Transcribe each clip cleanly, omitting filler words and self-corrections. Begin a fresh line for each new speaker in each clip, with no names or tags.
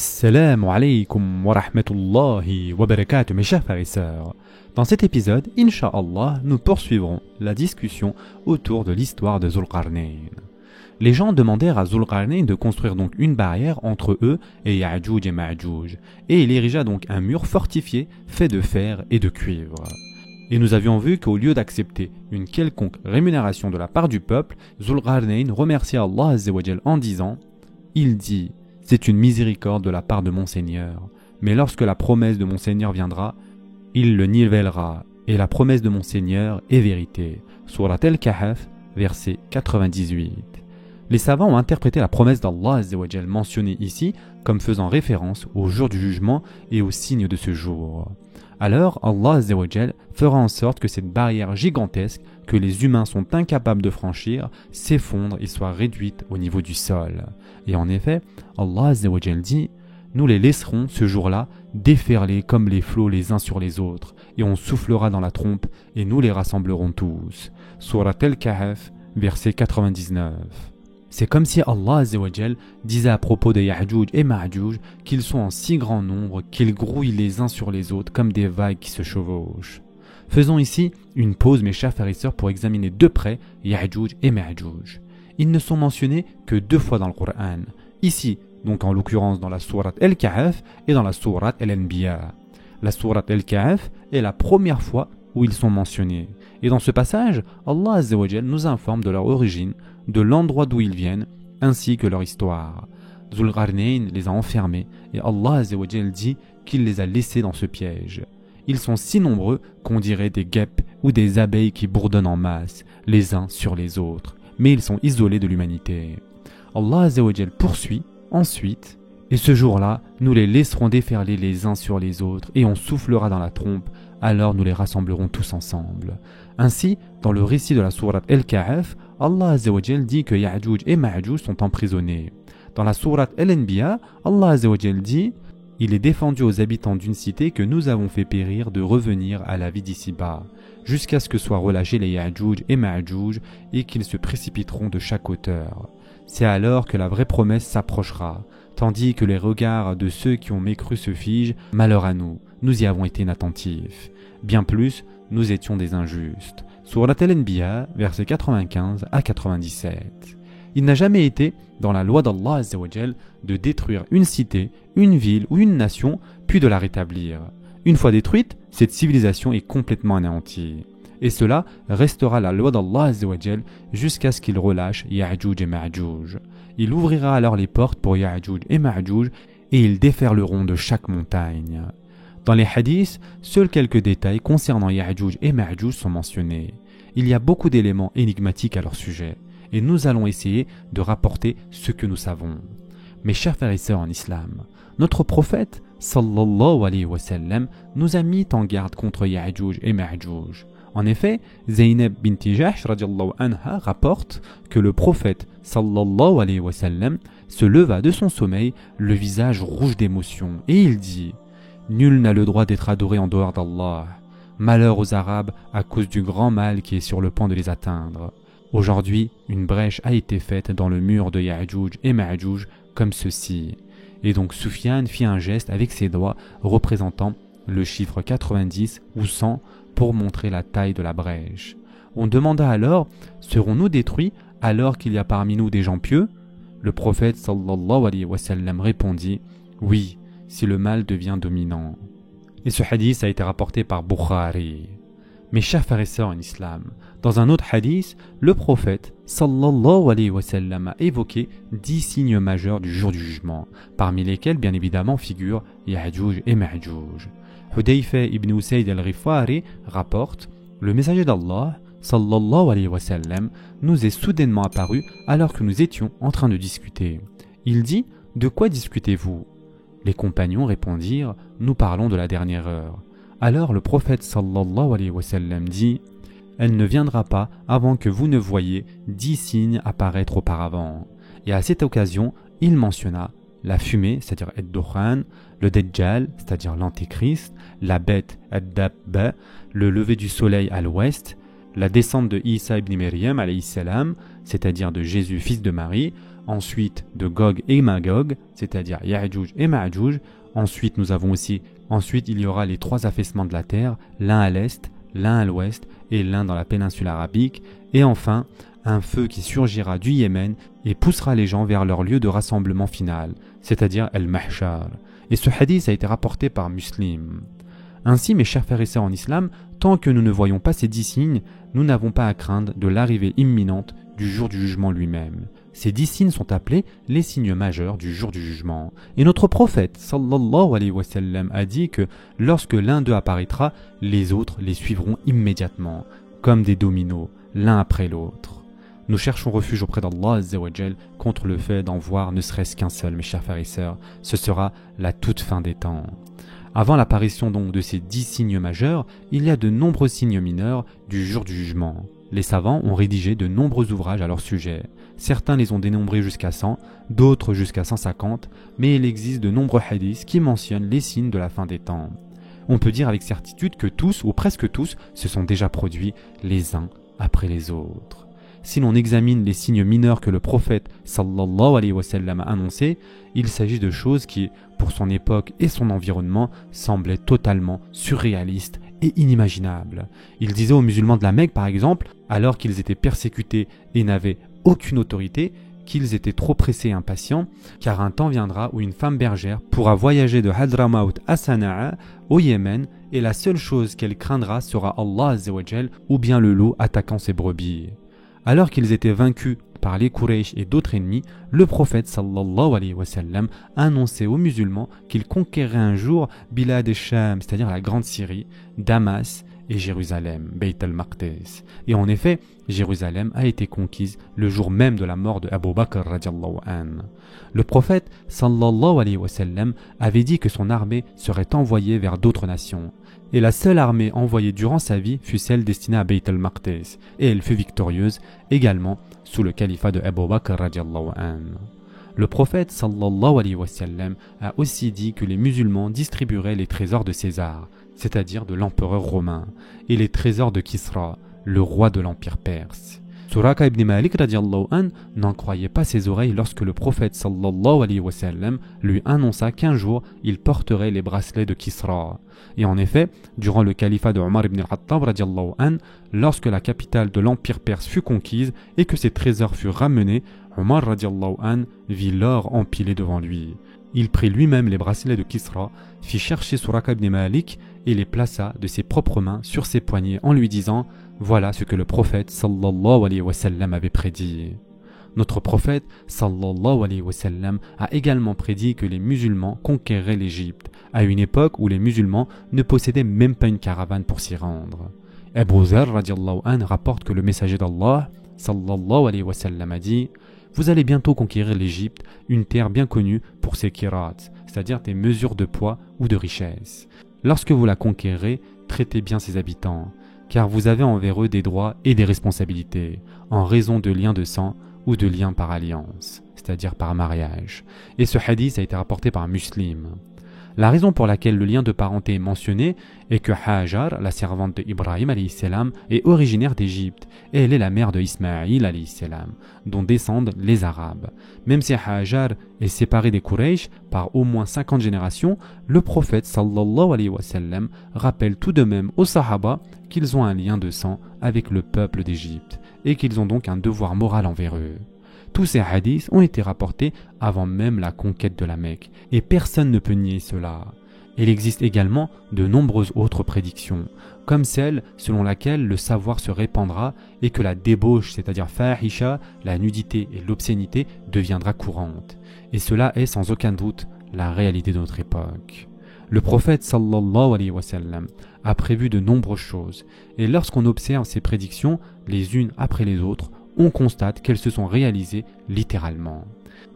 Assalamu alaikum wa rahmatullahi wa barakatuh, mes chers frères et sœurs. Dans cet épisode, Inch'Allah, nous poursuivrons la discussion autour de l'histoire de Zulqarnayn. Les gens demandèrent à Zulqarnayn de construire donc une barrière entre eux et Ya'juj et Ma'juj, et il érigea donc un mur fortifié fait de fer et de cuivre. Et nous avions vu qu'au lieu d'accepter une quelconque rémunération de la part du peuple, Zulqarnayn remercia Allah Azza wa Jal en disant « Il dit, c'est une miséricorde de la part de mon Seigneur, mais lorsque la promesse de mon Seigneur viendra, il le nivellera, et la promesse de mon Seigneur est vérité. » Surat Al-Kahf, verset 98. Les savants ont interprété la promesse d'Allah Azza wa Jal mentionnée ici comme faisant référence au jour du jugement et aux signes de ce jour. Alors Allah Azza wa Jal fera en sorte que cette barrière gigantesque que les humains sont incapables de franchir s'effondre et soit réduite au niveau du sol. Et en effet, Allah Azza wa Jal dit « Nous les laisserons ce jour-là déferler comme les flots les uns sur les autres, et on soufflera dans la trompe, et nous les rassemblerons tous. » Surat Al-Kahf, verset 99. C'est comme si Allah Azza wa Jal disait à propos de Ya'juj et Ma'juj qu'ils sont en si grand nombre qu'ils grouillent les uns sur les autres comme des vagues qui se chevauchent. Faisons ici une pause, mes chers frères et sœurs, pour examiner de près Ya'juj et Ma'juj. Ils ne sont mentionnés que 2 fois dans le Coran. Ici, donc en l'occurrence dans la sourate Al-Kahf et dans la sourate Al-Anbiya. La sourate Al-Kahf est la première fois où ils sont mentionnés. Et dans ce passage, Allah Azza wa Jal nous informe de leur origine, de l'endroit d'où ils viennent, ainsi que leur histoire. Zulqarnayn les a enfermés et Allah Azza wa Jal dit qu'il les a laissés dans ce piège. Ils sont si nombreux qu'on dirait des guêpes ou des abeilles qui bourdonnent en masse, les uns sur les autres, mais ils sont isolés de l'humanité. Allah Azza wa Jal poursuit ensuite, et ce jour-là, nous les laisserons déferler les uns sur les autres et on soufflera dans la trompe, alors nous les rassemblerons tous ensemble. Ainsi, dans le récit de la sourate Al-Kahf, Allah Azza wa Jal dit que Ya'juj et Ma'juj sont emprisonnés. Dans la sourate Al-Anbiya, Allah Azza wa Jal dit « Il est défendu aux habitants d'une cité que nous avons fait périr de revenir à la vie d'ici-bas, jusqu'à ce que soient relâchés les Ya'juj et Ma'juj et qu'ils se précipiteront de chaque hauteur. C'est alors que la vraie promesse s'approchera, tandis que les regards de ceux qui ont mécru se figent. Malheur à nous, nous y avons été inattentifs. Bien plus, nous étions des injustes. » Surat Al-Anbiya, versets 95 à 97. Il n'a jamais été dans la loi d'Allah Azza wa Jal de détruire une cité, une ville ou une nation, puis de la rétablir. Une fois détruite, cette civilisation est complètement anéantie. Et cela restera la loi d'Allah Azza wa Jal jusqu'à ce qu'il relâche Ya'juj et Ma'juj. Il ouvrira alors les portes pour Ya'juj et Ma'juj et ils déferleront de chaque montagne. Dans les hadiths, seuls quelques détails concernant Ya'juj et Ma'juj sont mentionnés. Il y a beaucoup d'éléments énigmatiques à leur sujet, et nous allons essayer de rapporter ce que nous savons. Mes chers frères et sœurs en islam, notre prophète, sallallahu alayhi wa sallam, nous a mis en garde contre Ya'juj et Ma'juj. En effet, Zaynab binti Jahsh radiallahu anha rapporte que le prophète, sallallahu alayhi wa sallam, se leva de son sommeil, le visage rouge d'émotion, et il dit « Nul n'a le droit d'être adoré en dehors d'Allah. Malheur aux Arabes à cause du grand mal qui est sur le point de les atteindre. Aujourd'hui, une brèche a été faite dans le mur de Ya'juj et Ma'juj comme ceci. » Et donc Soufiane fit un geste avec ses doigts représentant le chiffre 90 ou 100 pour montrer la taille de la brèche. On demanda alors « Serons-nous détruits alors qu'il y a parmi nous des gens pieux ?» Le prophète sallallahu alayhi wa sallam répondit « Oui, si le mal devient dominant. » Et ce hadith a été rapporté par Bukhari. Mes chers frères et sœurs en islam, dans un autre hadith, le prophète sallallahu alayhi wa sallam a évoqué 10 signes majeurs du jour du jugement, parmi lesquels bien évidemment figurent Ya'juj et Ma'juj. Hudayfa ibn Usayd al-Ghifari rapporte « Le messager d'Allah sallallahu alayhi wa sallam nous est soudainement apparu alors que nous étions en train de discuter. Il dit « De quoi discutez-vous » Les compagnons répondirent « Nous parlons de la dernière heure. » Alors le prophète sallallahu alayhi wa sallam dit « Elle ne viendra pas avant que vous ne voyiez 10 signes apparaître auparavant. » Et à cette occasion, il mentionna la fumée, c'est-à-dire Ad-Dukhan, le Dajjal, c'est-à-dire l'Antéchrist, la bête Ad-Dabba, le lever du soleil à l'ouest, la descente de Isa ibn Maryam alayhi salam, c'est-à-dire de Jésus fils de Marie, ensuite de Gog et Magog, c'est-à-dire Ya'juj et Ma'juj. Ensuite, il y aura les 3 affaissements de la terre, l'un à l'est, l'un à l'ouest et l'un dans la péninsule arabique. Et enfin, un feu qui surgira du Yémen et poussera les gens vers leur lieu de rassemblement final, c'est-à-dire El-Mahshar. Et ce hadith a été rapporté par Muslim. Ainsi, mes chers frères et sœurs en islam, tant que nous ne voyons pas ces 10 signes, nous n'avons pas à craindre de l'arrivée imminente du jour du jugement lui-même. Ces 10 signes sont appelés les signes majeurs du jour du jugement. Et notre prophète, sallallahu alayhi wa sallam, a dit que lorsque l'un d'eux apparaîtra, les autres les suivront immédiatement, comme des dominos, l'un après l'autre. Nous cherchons refuge auprès d'Allah Azza wa Jal contre le fait d'en voir ne serait-ce qu'un seul, mes chers frères et sœurs. Ce sera la toute fin des temps. Avant l'apparition donc de ces 10 signes majeurs, il y a de nombreux signes mineurs du jour du jugement. Les savants ont rédigé de nombreux ouvrages à leur sujet. Certains les ont dénombrés jusqu'à 100, d'autres jusqu'à 150, mais il existe de nombreux hadiths qui mentionnent les signes de la fin des temps. On peut dire avec certitude que tous, ou presque tous, se sont déjà produits les uns après les autres. Si l'on examine les signes mineurs que le prophète sallallahu alayhi wa sallam a annoncés, il s'agit de choses qui, pour son époque et son environnement, semblaient totalement surréalistes et inimaginables. Il disait aux musulmans de la Mecque, par exemple, alors qu'ils étaient persécutés et n'avaient aucune autorité, qu'ils étaient trop pressés et impatients, car un temps viendra où une femme bergère pourra voyager de Hadramaut à Sana'a, au Yémen, et la seule chose qu'elle craindra sera Allah Azza wa Jal ou bien le loup attaquant ses brebis. Alors qu'ils étaient vaincus par les Quraysh et d'autres ennemis, le prophète sallallahu alayhi wa sallam annonçait aux musulmans qu'il conquerrait un jour Bilad al-Sham, c'est-à-dire la grande Syrie, Damas et Jérusalem, Beit al-Maqdis. Et en effet, Jérusalem a été conquise le jour même de la mort de Abu Bakr radiallahu anhu. Le prophète sallallahu alayhi wa sallam avait dit que son armée serait envoyée vers d'autres nations. Et la seule armée envoyée durant sa vie fut celle destinée à Beit al-Maqdis, et elle fut victorieuse également sous le califat de Abu Bakr radiallahu anhu. Le prophète sallallahu alayhi wa sallam a aussi dit que les musulmans distribueraient les trésors de César, c'est-à-dire de l'empereur romain, et les trésors de Kisra, le roi de l'empire perse. Suraka ibn Malik radiallahu anhu n'en croyait pas ses oreilles lorsque le prophète sallallahu alayhi wa sallam lui annonça qu'un jour il porterait les bracelets de Kisra. Et en effet, durant le califat de Omar ibn al-Khattab radiallahu anhu, lorsque la capitale de l'empire perse fut conquise et que ses trésors furent ramenés, Omar radiallahu anhu vit l'or empilé devant lui. Il prit lui-même les bracelets de Kisra, fit chercher Suraka ibn Malik et les plaça de ses propres mains sur ses poignets en lui disant « Voilà ce que le prophète sallallahu alayhi wa sallam avait prédit ». Notre prophète sallallahu alayhi wa sallam a également prédit que les musulmans conquéreraient l'Égypte, à une époque où les musulmans ne possédaient même pas une caravane pour s'y rendre. Abu Zar radiallahu anhu rapporte que le messager d'Allah sallallahu alayhi wa sallam a dit « Vous allez bientôt conquérir l'Égypte, une terre bien connue pour ses kirats, c'est-à-dire des mesures de poids ou de richesse. Lorsque vous la conquérez, traitez bien ses habitants, car vous avez envers eux des droits et des responsabilités, en raison de liens de sang ou de liens par alliance, c'est-à-dire par mariage. » Et ce hadith a été rapporté par Muslim. La raison pour laquelle le lien de parenté est mentionné est que Hajar, la servante de Ibrahim alayhi salam, est originaire d'Égypte et elle est la mère de Ismaïl alayhi salam, dont descendent les Arabes. Même si Hajar est séparée des Quraysh par au moins 50 générations, le prophète sallallahu alayhi wa sallam rappelle tout de même aux Sahaba qu'ils ont un lien de sang avec le peuple d'Égypte et qu'ils ont donc un devoir moral envers eux. Tous ces hadiths ont été rapportés avant même la conquête de la Mecque, et personne ne peut nier cela. Il existe également de nombreuses autres prédictions, comme celle selon laquelle le savoir se répandra et que la débauche, c'est-à-dire fahisha, la nudité et l'obscénité, deviendra courante. Et cela est sans aucun doute la réalité de notre époque. Le prophète sallallahu alayhi wa sallam a prévu de nombreuses choses, et lorsqu'on observe ces prédictions les unes après les autres, on constate qu'elles se sont réalisées littéralement.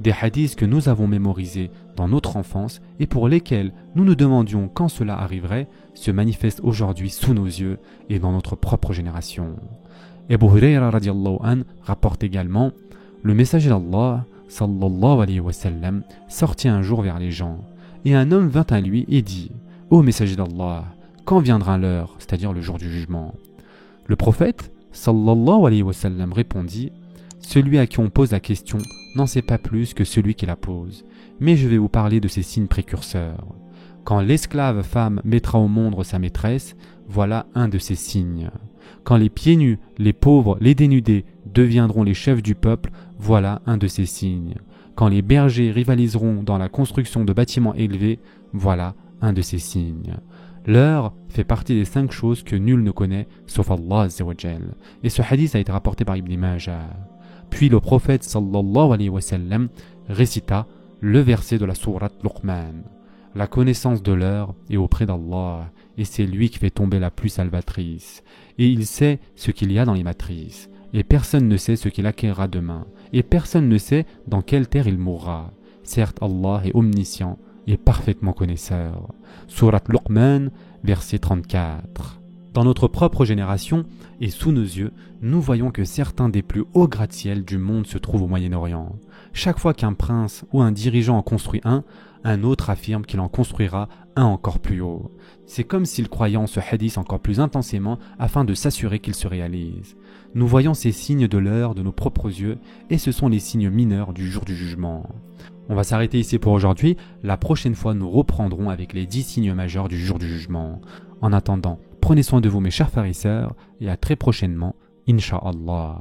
Des hadiths que nous avons mémorisés dans notre enfance et pour lesquels nous nous demandions quand cela arriverait se manifestent aujourd'hui sous nos yeux et dans notre propre génération. Abu Hurayra radiallahu anhu rapporte également « Le messager d'Allah sallallahu alayhi wa sallam sortit un jour vers les gens et un homme vint à lui et dit « Ô messager d'Allah, quand viendra l'heure, c'est-à-dire le jour du jugement ?» Le prophète sallallahu alayhi wa sallam répondit « Celui à qui on pose la question n'en sait pas plus que celui qui la pose. Mais je vais vous parler de ces signes précurseurs. Quand l'esclave femme mettra au monde sa maîtresse, voilà un de ces signes. Quand les pieds nus, les pauvres, les dénudés deviendront les chefs du peuple, voilà un de ces signes. Quand les bergers rivaliseront dans la construction de bâtiments élevés, voilà un de ces signes. L'heure fait partie des 5 choses que nul ne connaît, sauf Allah Azza wa Jal. Et ce hadith a été rapporté par Ibn Majah. Puis le prophète sallallahu alayhi wa sallam récita le verset de la sourate Luqman. La connaissance de l'heure est auprès d'Allah, et c'est lui qui fait tomber la pluie salvatrice. Et il sait ce qu'il y a dans les matrices, et personne ne sait ce qu'il acquérera demain, et personne ne sait dans quelle terre il mourra. Certes, Allah est omniscient et parfaitement connaisseur. Sourate Luqman, verset 34. Dans notre propre génération et sous nos yeux, nous voyons que certains des plus hauts gratte-ciel du monde se trouvent au Moyen-Orient. Chaque fois qu'un prince ou un dirigeant en construit un autre affirme qu'il en construira un encore plus haut. C'est comme s'il croyait en ce hadith encore plus intensément afin de s'assurer qu'il se réalise. Nous voyons ces signes de l'heure de nos propres yeux et ce sont les signes mineurs du jour du jugement. On va s'arrêter ici pour aujourd'hui. La prochaine fois, nous reprendrons avec les 10 signes majeurs du jour du jugement. En attendant, prenez soin de vous mes chers frères et sœurs et à très prochainement, Inch'Allah.